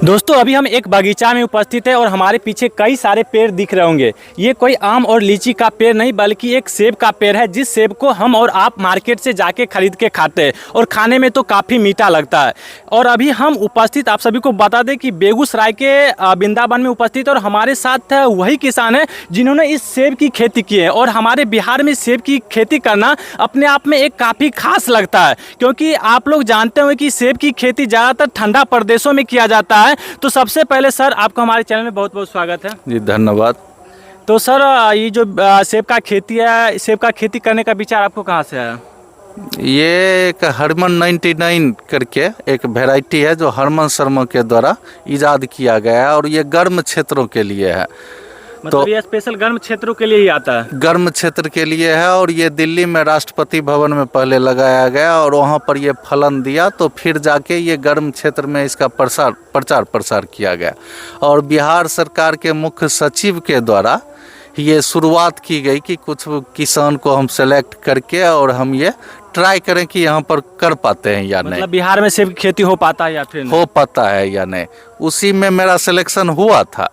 दोस्तों अभी हम एक बागीचा में उपस्थित है और हमारे पीछे कई सारे पेड़ दिख रहे होंगे। ये कोई आम और लीची का पेड़ नहीं बल्कि एक सेब का पेड़ है, जिस सेब को हम और आप मार्केट से जाके खरीद के खाते हैं और खाने में तो काफ़ी मीठा लगता है। और अभी हम उपस्थित आप सभी को बता दें कि बेगूसराय के वृंदावन में उपस्थित और हमारे साथ वही किसान है जिन्होंने इस सेब की खेती की है। और हमारे बिहार में सेब की खेती करना अपने आप में एक काफ़ी खास लगता है, क्योंकि आप लोग जानते हो कि सेब की खेती ज़्यादातर ठंडा प्रदेशों में किया जाता है। तो सबसे पहले सर आपका हमारे चैनल में बहुत बहुत स्वागत है जी। धन्यवाद। तो सर ये जो सेब का खेती है, सेब का खेती करने का विचार आपको कहाँ से आया? ये एक हरमन 99 करके एक वैरायटी है जो हरमन शर्मा के द्वारा इजाद किया गया है और ये गर्म क्षेत्रों के लिए है। मतलब ये स्पेशल गर्म क्षेत्रों के लिए ही आता है? गर्म क्षेत्र के लिए है और ये दिल्ली में राष्ट्रपति भवन में पहले लगाया गया और वहाँ पर ये फलन दिया, तो फिर जाके ये गर्म क्षेत्र में इसका प्रचार प्रसार किया गया और बिहार सरकार के मुख्य सचिव के द्वारा ये शुरुआत की गई कि कुछ किसान को हम सेलेक्ट करके और हम ये ट्राई करें कि यहाँ पर कर पाते हैं या नहीं। मतलब बिहार में सेब की खेती हो पाता है या फिर हो पाता है या नहीं, उसी में मेरा सिलेक्शन हुआ था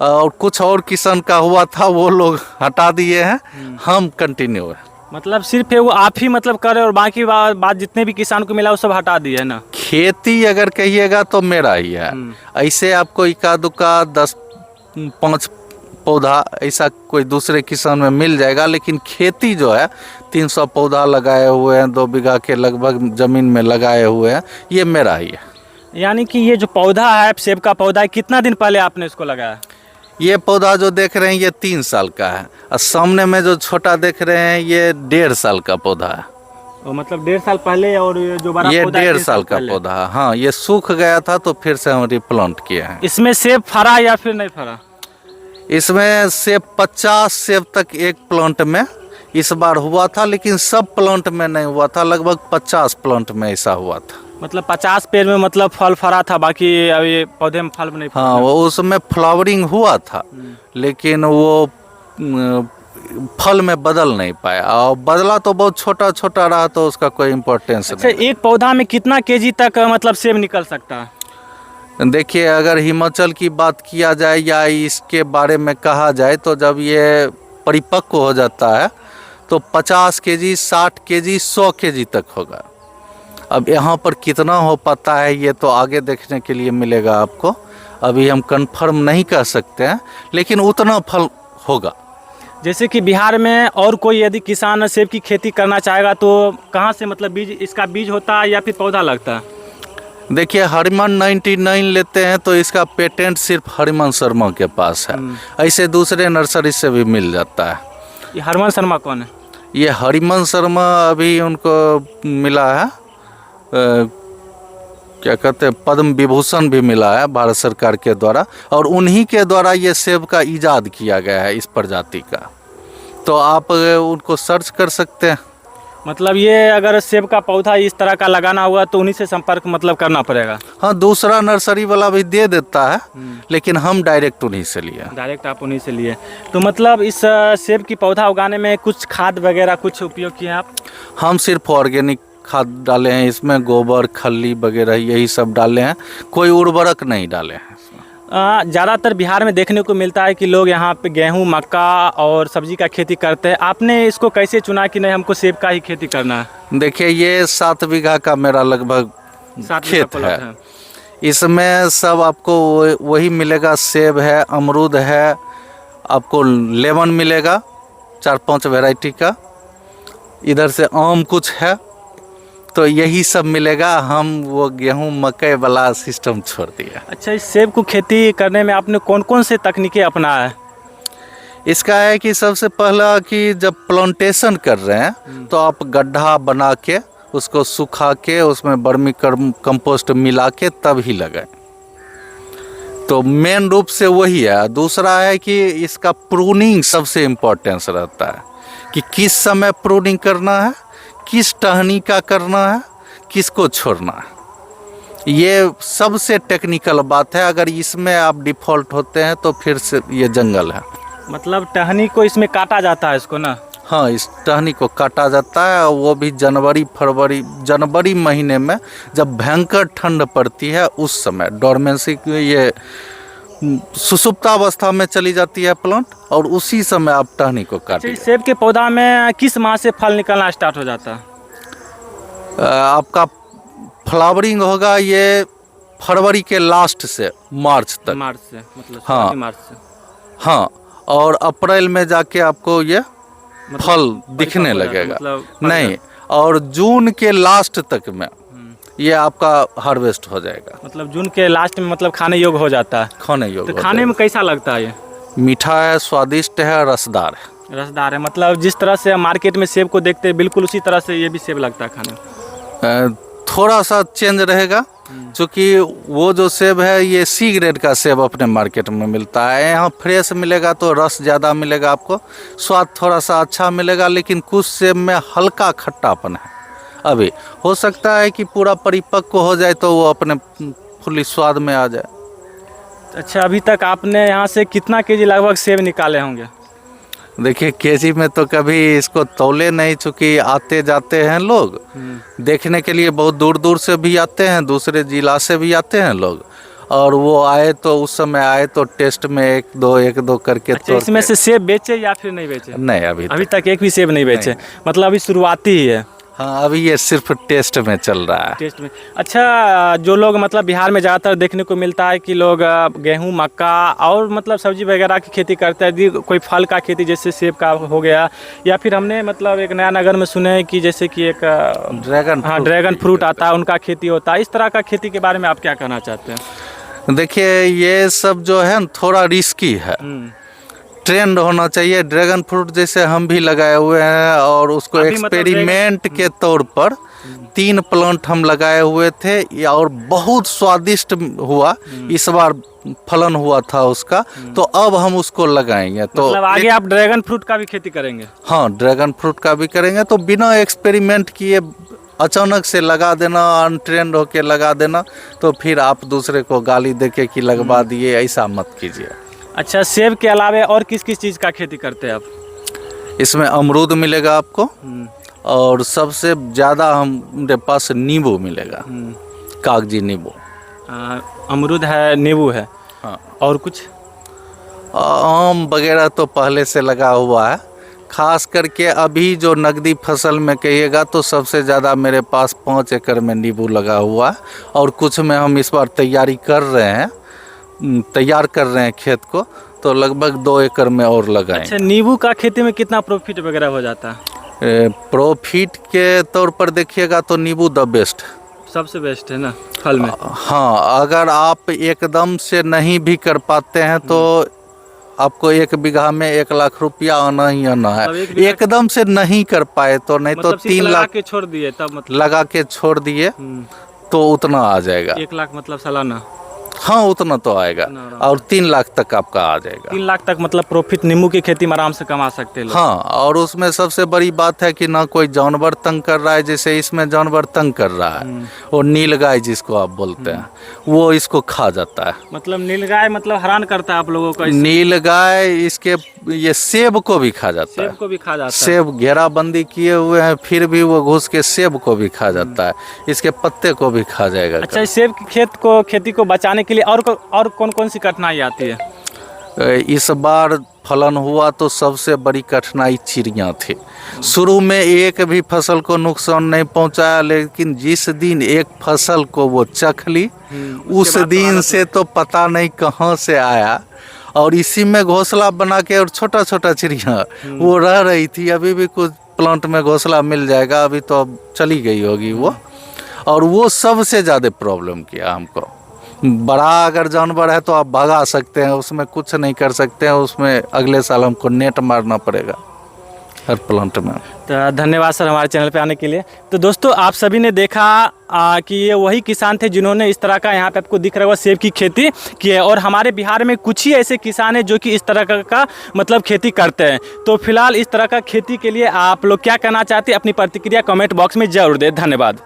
और कुछ और किसान का हुआ था, वो लोग हटा दिए हैं, हम कंटिन्यू है। मतलब सिर्फ वो आप ही मतलब करे और बाकी बात जितने भी किसान को मिला वो सब हटा दिए है ना? खेती अगर कहिएगा तो मेरा ही है। ऐसे आपको इक्का दुक्का 10-5 पौधा ऐसा कोई दूसरे किसान में मिल जाएगा, लेकिन खेती जो है 300 पौधा लगाए हुए हैं, 2 बीघा के लगभग ज़मीन में लगाए हुए हैं, ये मेरा ही है। यानी कि ये जो पौधा है सेब का पौधा है, कितना दिन पहले आपने इसको लगाया? ये पौधा जो देख रहे हैं ये 3 साल का है और सामने में जो छोटा देख रहे हैं ये 1.5 साल का पौधा है। मतलब 1.5 साल पहले, और जो बड़ा ये पौधा 1.5 साल का पौधा है। हाँ, ये सूख गया था तो फिर से हम रिप्लांट किए हैं। इसमें सेब फरा या फिर नहीं फरा? इसमें सेब 50 सेब तक एक प्लांट में इस बार हुआ था, लेकिन सब प्लांट में नहीं हुआ था, लगभग 50 प्लांट में ऐसा हुआ था। मतलब 50 पेड़ में मतलब फल फरा था, बाकी अभी पौधे में फल नहीं फरा। हाँ, वो उसमें फ्लावरिंग हुआ था लेकिन वो फल में बदल नहीं पाया और बदला तो बहुत छोटा छोटा रहा, तो उसका कोई इम्पोर्टेंस नहीं। अच्छा, एक पौधा में कितना केजी तक मतलब सेब निकल सकता है? देखिए, अगर हिमाचल की बात किया जाए या इसके बारे में कहा जाए तो जब ये परिपक्व हो जाता है तो 50 केजी, 60 केजी, 100 केजी तक होगा। अब यहाँ पर कितना हो पाता है ये तो आगे देखने के लिए मिलेगा आपको, अभी हम कंफर्म नहीं कर सकते हैं, लेकिन उतना फल होगा। जैसे कि बिहार में और कोई यदि किसान सेब की खेती करना चाहेगा तो कहाँ से मतलब बीज, इसका बीज होता है या फिर पौधा लगता है? देखिए, हरमन 99 लेते हैं तो इसका पेटेंट सिर्फ हरमन शर्मा के पास है, ऐसे दूसरे नर्सरी से भी मिल जाता है। ये हरमन शर्मा कौन है? ये हरमन शर्मा अभी उनको मिला है क्या कहते हैं, पद्म विभूषण भी मिला है भारत सरकार के द्वारा और उन्हीं के द्वारा ये सेब का इजाद किया गया है इस प्रजाति का, तो आप उनको सर्च कर सकते हैं। मतलब ये अगर सेब का पौधा इस तरह का लगाना हुआ तो उन्हीं से संपर्क मतलब करना पड़ेगा? हाँ, दूसरा नर्सरी वाला भी दे देता है, लेकिन हम डायरेक्ट उन्हीं से लिए। डायरेक्ट आप उन्हीं से लिए। तो मतलब इस सेब की पौधा उगाने में कुछ खाद वगैरह कुछ उपयोग किए आप? हम सिर्फ ऑर्गेनिक खाद डाले हैं इसमें, गोबर खल्ली वगैरह यही सब डाले हैं, कोई उर्वरक नहीं डाले हैं। ज़्यादातर बिहार में देखने को मिलता है कि लोग यहाँ पे गेहूँ, मक्का और सब्जी का खेती करते हैं। आपने इसको कैसे चुना कि नहीं हमको सेब का ही खेती करना है? देखिए, ये 7 बीघा का मेरा लगभग खेत है। इसमें सब आपको वही मिलेगा, सेब है, अमरूद है, आपको लेमन मिलेगा 4-5 वैरायटी का, इधर से आम कुछ है, तो यही सब मिलेगा। हम वो गेहूं मकई वाला सिस्टम छोड़ दिया। अच्छा, इस सेब को खेती करने में आपने कौन कौन से तकनीकें अपनाया है? इसका है कि सबसे पहला कि जब प्लांटेशन कर रहे हैं तो आप गड्ढा बना के उसको सुखा के उसमें वर्मी कंपोस्ट मिला के तब ही लगाएं, तो मेन रूप से वही है। दूसरा है कि इसका प्रूनिंग सबसे इम्पोर्टेंस रहता है कि किस समय प्रूनिंग करना है, किस टहनी का करना है, किसको छोड़ना है, ये सबसे टेक्निकल बात है। अगर इसमें आप डिफ़ॉल्ट होते हैं तो फिर से ये जंगल है। मतलब टहनी को इसमें काटा जाता है इसको ना? हाँ, इस टहनी को काटा जाता है, और वो भी जनवरी महीने में जब भयंकर ठंड पड़ती है उस समय डोरमेंसी ये सुसुप्तावस्था में चली जाती है प्लांट, और उसी समय आप टहनी को काटिए। सेब के पौधा में किस माह से फल निकलना स्टार्ट हो जाता है? आपका फ्लावरिंग होगा ये फरवरी के लास्ट से मार्च तक। मार्च से, मतलब हाँ, मार्च से। हाँ, और अप्रैल में जाके आपको ये फल दिखने लगेगा। मतलब नहीं, और जून के लास्ट तक में ये आपका हार्वेस्ट हो जाएगा। मतलब जून के लास्ट में मतलब खाने योग्य हो जाता है। खाने योग्य तो खाने में कैसा लगता है ये? मीठा है, स्वादिष्ट है, रसदार है। रसदार है, मतलब जिस तरह से मार्केट में सेब को देखते हैं बिल्कुल उसी तरह से ये भी सेब लगता है खाने में। थोड़ा सा चेंज रहेगा, क्योंकि वो जो सेब है ये सी ग्रेड का सेब अपने मार्केट में मिलता है। यहाँ फ्रेश मिलेगा तो रस ज़्यादा मिलेगा, आपको स्वाद थोड़ा सा अच्छा मिलेगा, लेकिन कुछ सेब में हल्का खट्टापन है। अभी हो सकता है कि पूरा परिपक्व हो जाए तो वो अपने फुली स्वाद में आ जाए। अच्छा, अभी तक आपने यहाँ से कितना केजी लगभग सेब निकाले होंगे? देखिए, केजी में तो कभी इसको तौले नहीं, चूँकि आते जाते हैं लोग देखने के लिए, बहुत दूर दूर से भी आते हैं, दूसरे जिला से भी आते हैं लोग, और वो आए तो उस समय आए तो टेस्ट में एक दो करके। अच्छा, इसमें से सेब बेचे या फिर नहीं बेचे? नहीं, अभी तक एक भी सेब नहीं बेचे। मतलब अभी शुरुआती ही है। हाँ, अभी ये सिर्फ टेस्ट में चल रहा है। टेस्ट में। अच्छा, जो लोग मतलब बिहार में ज़्यादातर देखने को मिलता है कि लोग गेहूं, मक्का और मतलब सब्जी वगैरह की खेती करते हैं। कोई फल का खेती जैसे सेब का हो गया, या फिर हमने मतलब एक नया नगर में सुने हैं कि जैसे कि एक ड्रैगन फ्रूट आता है, उनका खेती होता है। इस तरह का खेती के बारे में आप क्या कहना चाहते हैं? देखिए, ये सब जो है न थोड़ा रिस्की है, ट्रेंड होना चाहिए। ड्रैगन फ्रूट जैसे हम भी लगाए हुए हैं, और उसको एक्सपेरिमेंट के तौर पर 3 प्लांट हम लगाए हुए थे, और बहुत स्वादिष्ट हुआ। इस बार फलन हुआ था उसका, तो अब हम उसको लगाएंगे। तो मतलब आगे आप ड्रैगन फ्रूट का भी खेती करेंगे? हाँ, ड्रैगन फ्रूट का भी करेंगे। तो बिना एक्सपेरिमेंट किए अचानक से लगा देना, अनट्रेंड होके लगा देना, तो फिर आप दूसरे को गाली देके कि लगवा दिए, ऐसा मत कीजिए। अच्छा, सेब के अलावा और किस किस चीज़ का खेती करते हैं आप? इसमें अमरूद मिलेगा आपको, और सबसे ज़्यादा हमारे पास नींबू मिलेगा, कागजी नींबू। अमरूद है, नींबू है। हाँ, और कुछ? आम वगैरह तो पहले से लगा हुआ है। खास करके अभी जो नकदी फसल में कहिएगा तो सबसे ज़्यादा मेरे पास 5 एकड़ में नींबू लगा हुआ है, और कुछ में हम इस बार तैयार कर रहे हैं खेत को, तो लगभग 2 एकड़ में और लगाएं। अच्छा, नींबू का खेती में कितना प्रॉफिट वगैरह हो जाता है? प्रॉफिट के तौर पर देखिएगा तो नींबू द बेस्ट, सबसे बेस्ट है ना फल में। हाँ, अगर आप एकदम से नहीं भी कर पाते हैं तो आपको 1 बीघा में 1 लाख रुपया आना ही आना है। एकदम से नहीं कर पाए तो नहीं मतलब तो 3 लाख लगा के छोड़ दिए, तब मतलब लगा के छोड़ दिए तो उतना आ जाएगा। 1 लाख मतलब सालाना? हाँ, उतना तो आएगा, और 3 लाख तक आपका आ जाएगा। 3 लाख तक मतलब प्रॉफिट नींबू की खेती में आराम से कमा सकते हैं लोग। हाँ, और उसमें सबसे बड़ी बात है कि ना कोई जानवर तंग कर रहा है, जैसे इसमें जानवर तंग कर रहा है, वो नीलगाय जिसको आप बोलते हैं, वो इसको खा जाता है। मतलब नीलगाय मतलब हैरान करता है आप लोगों को? नीलगाय इसके ये सेब को भी खा जाता है। सेब को भी खा जाता है? सेब घेराबंदी किए हुए हैं, फिर भी वो घुस के सेब को भी खा जाता है, इसके पत्ते को भी खा जाएगा। अच्छा, सेब की खेती को बचाने के लिए और कौन कौन सी कठिनाई आती है? इस बार फलन हुआ तो सबसे बड़ी कठिनाई चिड़िया थी। शुरू में एक भी फसल को नुकसान नहीं पहुंचाया, लेकिन जिस दिन एक फसल को वो चख ली, उस दिन से तो पता नहीं कहां से आया, और इसी में घोंसला बना के, और छोटा छोटा चिड़िया वो रह रही थी। अभी भी कुछ प्लांट में घोंसला मिल जाएगा, अभी तो अब चली गई होगी वो, और वो सबसे ज़्यादा प्रॉब्लम किया हमको। बड़ा अगर जानवर है तो आप भगा सकते हैं, उसमें कुछ नहीं कर सकते हैं, उसमें अगले साल हमको नेट मारना पड़ेगा हर प्लांट में। तो धन्यवाद सर हमारे चैनल पे आने के लिए। तो दोस्तों, आप सभी ने देखा कि ये वही किसान थे जिन्होंने इस तरह का, यहाँ पे आपको दिख रहा होगा, सेब की खेती की है। और हमारे बिहार में कुछ ही ऐसे किसान हैं जो कि इस तरह का मतलब खेती करते हैं। तो फिलहाल इस तरह का खेती के लिए आप लोग क्या कहना चाहते हैं, अपनी प्रतिक्रिया कमेंट बॉक्स में जरूर दें। धन्यवाद।